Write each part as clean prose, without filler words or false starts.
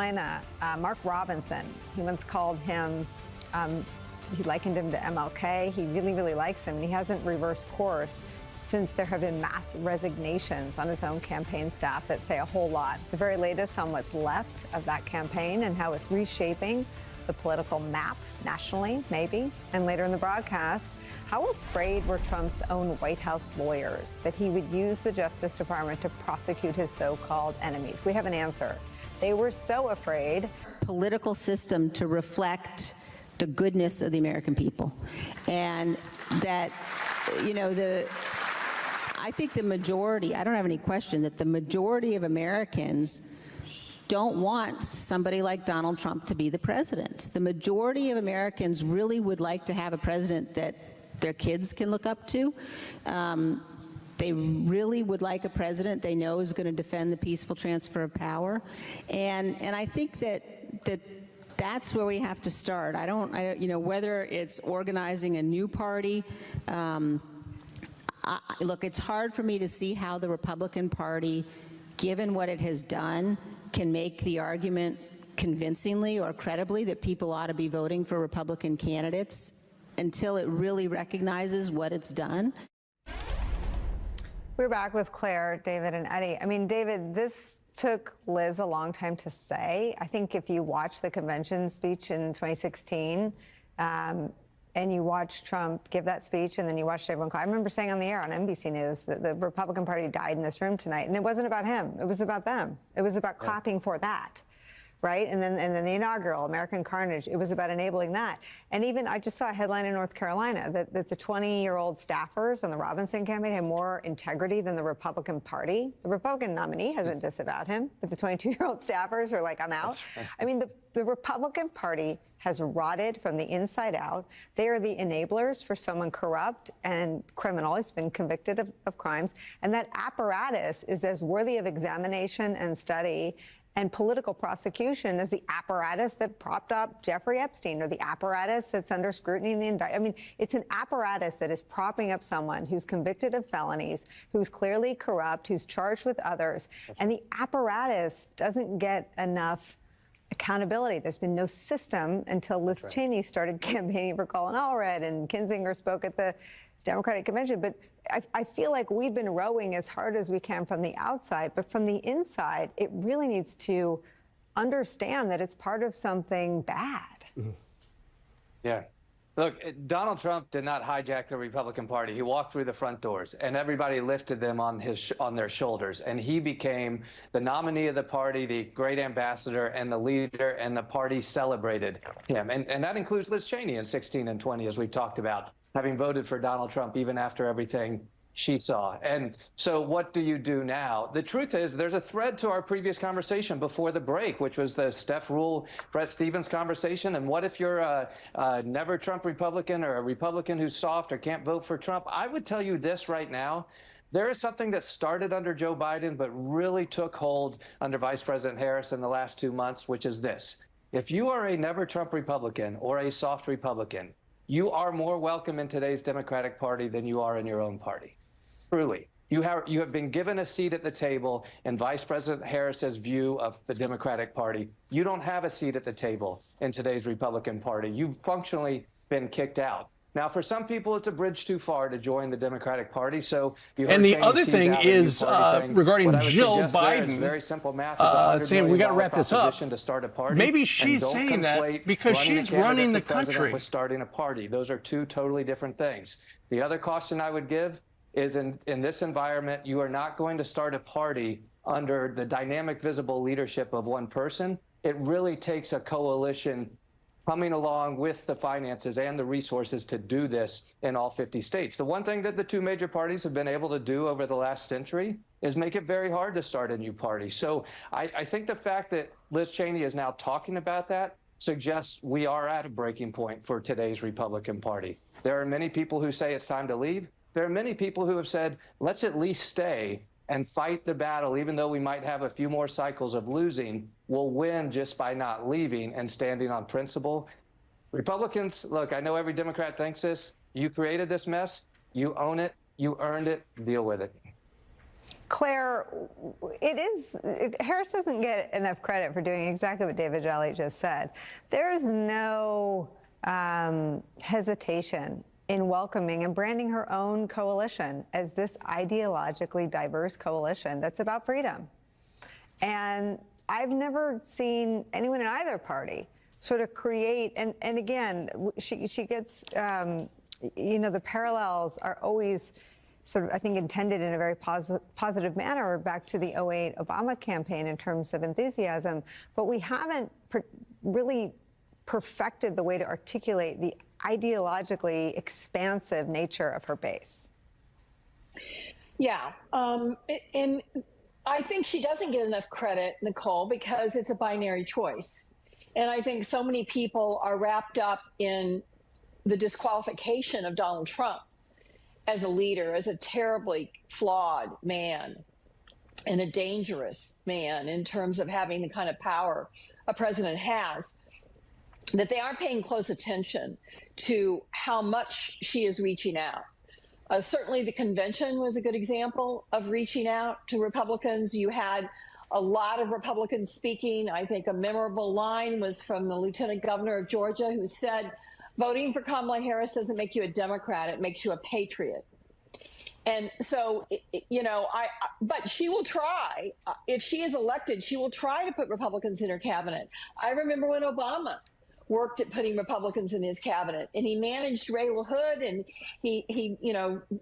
Carolina, Mark Robinson, he once called him, he likened him to MLK. He really, really likes him, and he hasn't reversed course since there have been mass resignations on his own campaign staff that say a whole lot. The very latest on what's left of that campaign and how it's reshaping the political map nationally, maybe. And later in the broadcast, how afraid were Trump's own White House lawyers that he would use the Justice Department to prosecute his so-called enemies? We have an answer. They were so afraid. Political system to reflect the goodness of the American people. And that, you know, I think the majority, I don't have any question that the majority of Americans don't want somebody like Donald Trump to be the president. The majority of Americans really would like to have a president that their kids can look up to. They really would like a president they know is going to defend the peaceful transfer of power. And I think that's where we have to start. You know, whether it's organizing a new party, look, it's hard for me to see how the Republican Party, given what it has done, can make the argument convincingly or credibly that people ought to be voting for Republican candidates until it really recognizes what it's done. We're back with Claire, David, and Eddie. I mean, David, this took Liz a long time to say. I think if you watch the convention speech in 2016, and you watch Trump give that speech, and then you watched everyone cry. I remember saying on the air on NBC News that the Republican Party died in this room tonight, and it wasn't about him. It was about them. It was about clapping for that, right? And then the inaugural American Carnage. It was about enabling that. And even I just saw a headline in North Carolina that the 20-year-old staffers on the Robinson campaign had more integrity than the Republican Party. The Republican nominee hasn't disavowed him, but the 22-year-old staffers are like, I'm out. Right. I mean, the Republican Party has rotted from the inside out. They are the enablers for someone corrupt and criminal who's been convicted of crimes. And that apparatus is as worthy of examination and study and political prosecution as the apparatus that propped up Jeffrey Epstein, or the apparatus that's under scrutiny in the indictment. I mean, it's an apparatus that is propping up someone who's convicted of felonies, who's clearly corrupt, who's charged with others. And the apparatus doesn't get enough accountability. There's been no system until Liz Cheney started campaigning for Colin Allred and Kinzinger spoke at the Democratic Convention. But I feel like we've been rowing as hard as we can from the outside, but from the inside, it really needs to understand that it's part of something bad. Mm-hmm. Yeah. Look, Donald Trump did not hijack the Republican Party. He walked through the front doors, and everybody lifted them on their shoulders. And he became the nominee of the party, the great ambassador, and the leader, and the party celebrated him. And that includes Liz Cheney in 16 and 20, as we've talked about, having voted for Donald Trump even after everything she saw. And so what do you do now? The truth is there's a thread to our previous conversation before the break, which was the Steph Rule, Brett Stevens conversation. And what if you're a never Trump Republican, or a Republican who's soft or can't vote for Trump? I would tell you this right now. There is something that started under Joe Biden, but really took hold under Vice President Harris in the last 2 months, which is this. If you are a never Trump Republican or a soft Republican, you are more welcome in today's Democratic Party than you are in your own party. Truly. You have been given a seat at the table in Vice President Harris's view of the Democratic Party. You don't have a seat at the table in today's Republican Party. You've functionally been kicked out. Now, for some people, it's a bridge too far to join the Democratic Party. So, and the other thing is regarding Jill Biden. Very simple math. Saying we got to wrap this up. To start a party. Maybe she's saying that because she's running the country. With starting a party. Those are two totally different things. The other caution I would give is in this environment, you are not going to start a party under the dynamic, visible leadership of one person. It really takes a coalition coming along with the finances and the resources to do this in all 50 states. The one thing that the two major parties have been able to do over the last century is make it very hard to start a new party. So I think the fact that Liz Cheney is now talking about that suggests we are at a breaking point for today's Republican Party. There are many people who say it's time to leave. There are many people who have said, let's at least stay and fight the battle, even though we might have a few more cycles of losing. We'll win just by not leaving and standing on principle. Republicans, look, I know every Democrat thinks this. You created this mess. You own it. You earned it. Deal with it. Claire, Harris doesn't get enough credit for doing exactly what David Jolly just said. There's no hesitation in welcoming and branding her own coalition as this ideologically diverse coalition that's about freedom. And I've never seen anyone in either party sort of create, and again, she gets, the parallels are always sort of, I think, intended in a very positive manner back to the 2008 Obama campaign in terms of enthusiasm, but we haven't really perfected the way to articulate the ideologically expansive nature of her base. Yeah, and I think she doesn't get enough credit, Nicole, because it's a binary choice. And I think so many people are wrapped up in the disqualification of Donald Trump as a leader, as a terribly flawed man and a dangerous man in terms of having the kind of power a president has, that they aren't paying close attention to how much she is reaching out. Certainly the convention was a good example of reaching out to Republicans. You had a lot of Republicans speaking. I think a memorable line was from the Lieutenant Governor of Georgia, who said, voting for Kamala Harris doesn't make you a Democrat, it makes you a patriot. And so, but she will try, if she is elected, she will try to put Republicans in her cabinet. I remember when Obama worked at putting Republicans in his cabinet, and he managed Ray LaHood, and he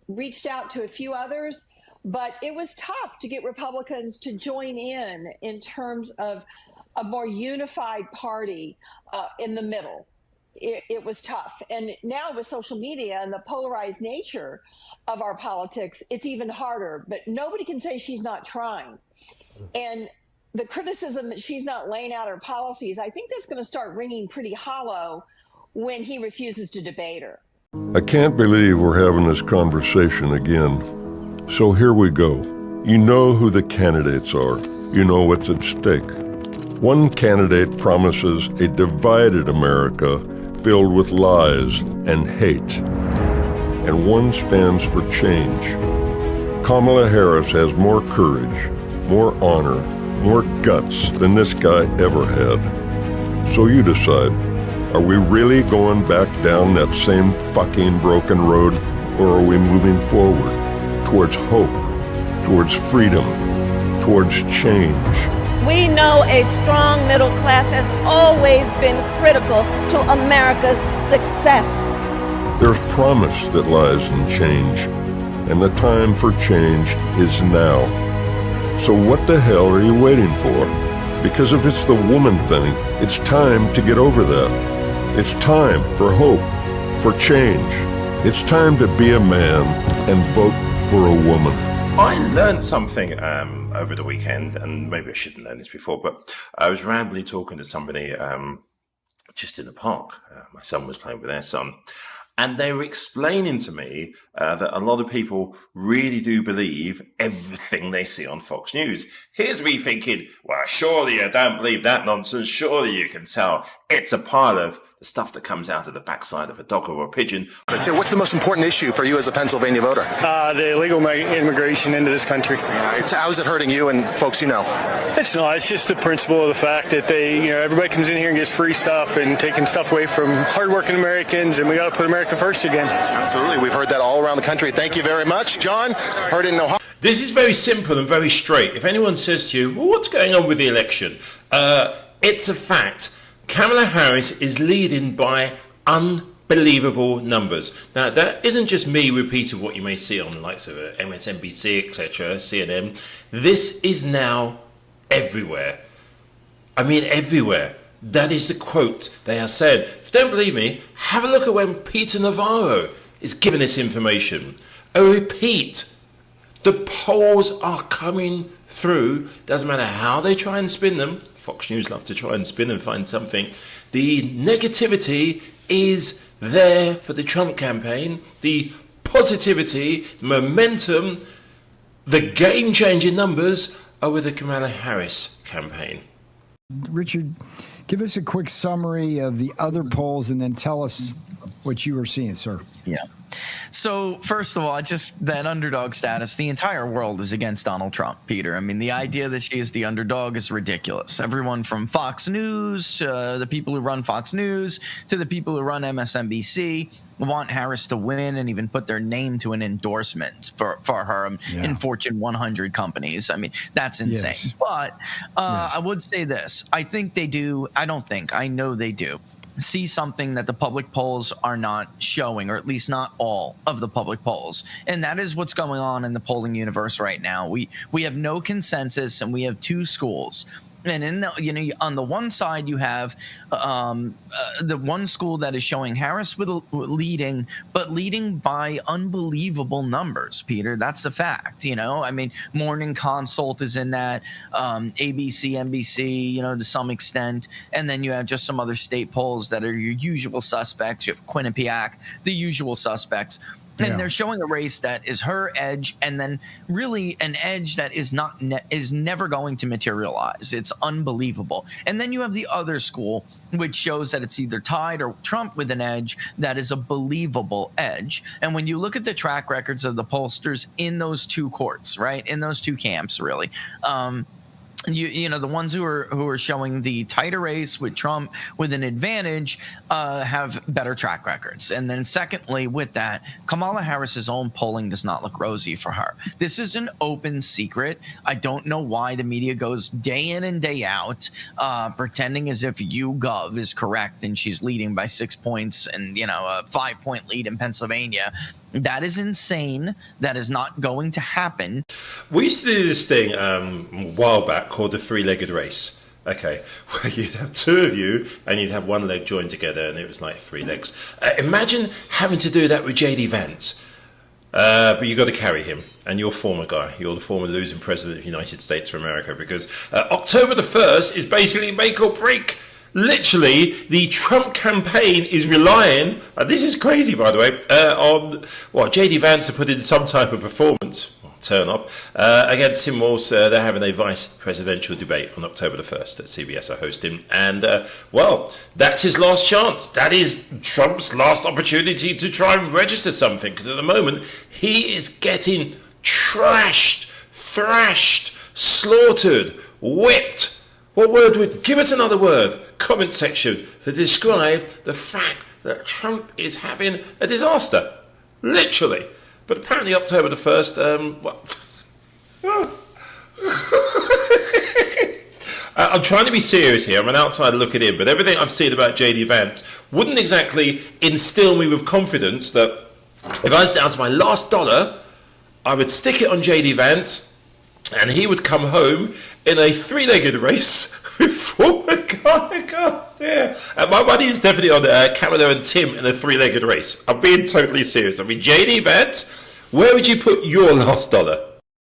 reached out to a few others, but it was tough to get Republicans to join in terms of a more unified party in the middle. It was tough. And now with social media and the polarized nature of our politics, it's even harder. But nobody can say she's not trying. And the criticism that she's not laying out her policies, I think that's going to start ringing pretty hollow when he refuses to debate her. I can't believe we're having this conversation again. So here we go. You know who the candidates are. You know what's at stake. One candidate promises a divided America filled with lies and hate, and one stands for change. Kamala Harris has more courage, more honor, more guts than this guy ever had. So you decide, are we really going back down that same fucking broken road, or are we moving forward towards hope, towards freedom, towards change? We know a strong middle class has always been critical to America's success. There's promise that lies in change, and the time for change is now. So what the hell are you waiting for? Because if it's the woman thing, it's time to get over that. It's time for hope, for change. It's time to be a man and vote for a woman. I learned something over the weekend, and maybe I shouldn't learn this before, but I was randomly talking to somebody just in the park. My son was playing with their son, and they were explaining to me that a lot of people really do believe everything they see on Fox News. Here's me thinking, well, surely you don't believe that nonsense. Surely you can tell it's a pile of the stuff that comes out of the backside of a dog or a pigeon. What's the most important issue for you as a Pennsylvania voter? The illegal immigration into this country. How is it hurting you and folks you know? It's not. It's just the principle of the fact that everybody comes in here and gets free stuff and taking stuff away from hardworking Americans, and we got to put America first again. Absolutely. We've heard that all around the country. Thank you very much. John, heard it in Ohio. This is very simple and very straight. If anyone says to you, well, what's going on with the election? It's a fact. Kamala Harris is leading by unbelievable numbers. Now, that isn't just me repeating what you may see on the likes of MSNBC, etc., CNN. This is now everywhere. I mean, everywhere. That is the quote they have said. If you don't believe me, have a look at when Peter Navarro is giving this information. I repeat, the polls are coming through. Doesn't matter how they try and spin them. Fox News love to try and spin and find something. The negativity is there for the Trump campaign. The positivity, the momentum, the game-changing numbers are with the Kamala Harris campaign. Richard, give us a quick summary of the other polls and then tell us what you were seeing, sir. Yeah. So first of all, just that underdog status, the entire world is against Donald Trump, Peter. I mean, the idea that she is the underdog is ridiculous. Everyone from Fox News, the people who run Fox News, to the people who run MSNBC want Harris to win and even put their name to an endorsement for her in Fortune 100 companies. I mean, that's insane. Yes. But I would say this. I think they do. I know they do see something that the public polls are not showing, or at least not all of the public polls. And that is what's going on in the polling universe right now. We have no consensus, and we have two schools. And in the, on the one side, you have the one school that is showing Harris leading, but leading by unbelievable numbers, Peter. That's the fact. I mean, Morning Consult is in that, ABC, NBC, to some extent. And then you have just some other state polls that are your usual suspects. You have Quinnipiac, the usual suspects. And they're showing a race that is her edge, and then really an edge that is never going to materialize. It's unbelievable. And then you have the other school, which shows that it's either tied or Trump with an edge that is a believable edge. And when you look at the track records of the pollsters in those two courts, right, in those two camps, really, the ones who are showing the tighter race with Trump with an advantage have better track records. And then secondly, with that, Kamala Harris's own polling does not look rosy for her. This is an open secret. I don't know why the media goes day in and day out pretending as if YouGov is correct and she's leading by 6 points and, a 5-point lead in Pennsylvania. That is insane. That is not going to happen. We used to do this thing a while back called the three-legged race. Okay, where you'd have two of you and you'd have one leg joined together and it was like three legs. Imagine having to do that with J.D. Vance. But you got to carry him. And you're former guy. You're the former losing president of the United States of America, because October the 1st is basically make or break. Literally, the Trump campaign is relying, this is crazy, by the way, on J.D. Vance to put in some type of performance, turn up, against him. Also, they're having a vice presidential debate on October the 1st that CBS are hosting. And, that's his last chance. That is Trump's last opportunity to try and register something, because at the moment, he is getting trashed, thrashed, slaughtered, whipped. What word would... Give us another word. Comment section to describe the fact that Trump is having a disaster. Literally. But apparently October the 1st... I'm trying to be serious here. I'm an outsider looking in. But everything I've seen about J.D. Vance wouldn't exactly instill me with confidence that if I was down to my last dollar, I would stick it on J.D. Vance and he would come home in a three-legged race with former guy. Yeah. My money is definitely on Kamala and Tim in a three-legged race. I'm being totally serious. I mean, J.D. Vance, where would you put your last dollar?